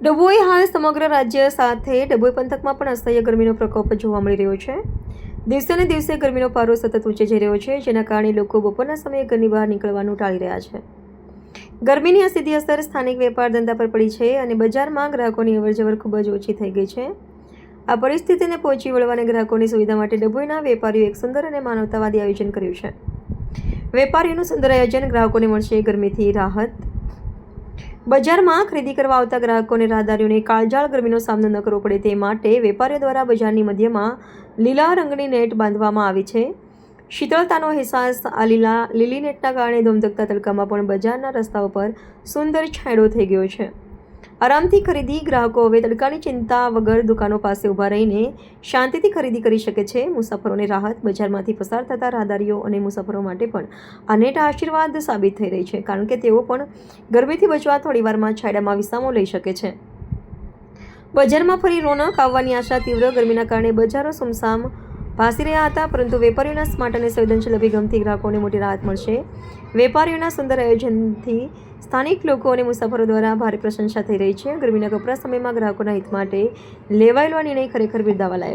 ડભોઈ હાલ સમગ્ર રાજ્ય સાથે ડભોઈ પંથકમાં પણ અસહ્ય ગરમીનો પ્રકોપ જોવા મળી રહ્યો છે. દિવસે ને દિવસે ગરમીનો પારો સતત ઊંચે જઈ રહ્યો છે, જેના કારણે લોકો બપોરના સમયે ઘરની બહાર નીકળવાનું ટાળી રહ્યા છે. ગરમીની આ સીધી અસર સ્થાનિક વેપાર ધંધા પર પડી છે અને બજારમાં ગ્રાહકોની અવરજવર ખૂબ જ ઓછી થઈ ગઈ છે. આ પરિસ્થિતિને પહોંચી વળવાને ગ્રાહકોની સુવિધા માટે ડભોઈના વેપારીઓ એક સુંદર અને માનવતાવાદી આયોજન કર્યું છે. વેપારીઓનું સુંદર આયોજન, ગ્રાહકોને મળશે ગરમીથી રાહત. બજારમાં ખરીદી કરવા આવતા ગ્રાહકોને રાહદારીઓને કાળઝાળ ગરમીનો સામનો ન કરવો પડે તે માટે વેપારીઓ દ્વારા બજારની મધ્યમાં લીલા રંગની નેટ બાંધવામાં આવી છે. શીતળતાનો અહેસાસ આ લીલી નેટના કારણે ધોમધકતા તડકામાં પણ બજારના રસ્તાઓ પર સુંદર છાંયડો થઈ ગયો છે. આરામથી ખરીદી ગ્રાહકો હવે તડકાની ચિંતા વગર દુકાનો પાસે ઊભા રહીને શાંતિથી ખરીદી કરી શકે છે. મુસાફરોને રાહત. બજારમાંથી પસાર થતા રાહદારીઓ અને મુસાફરો માટે પણ આ નેટ આશીર્વાદ સાબિત થઈ રહી છે, કારણ કે તેઓ પણ ગરમીથી બચવા થોડીવારમાં છાંયડામાં વિસામો લઈ શકે છે. બજારમાં ફરી રોનક આવવાની આશા. તીવ્ર ગરમીના કારણે બજારો સુમસામ ભાસી રહ્યા હતા, પરંતુ વેપારીઓના સ્માર્ટ અને સંવેદનશીલ અભિગમથી ગ્રાહકોને મોટી રાહત મળશે. વેપારીઓના સુંદર આયોજનથી સ્થાનિક લોકો અને મુસાફરો દ્વારા ભારે પ્રશંસા થઈ રહી છે. ગરમીના કપરા સમયમાં ગ્રાહકોના હિત માટે લેવાયેલો આ નિર્ણય ખરેખર બિરદાવવા લાયક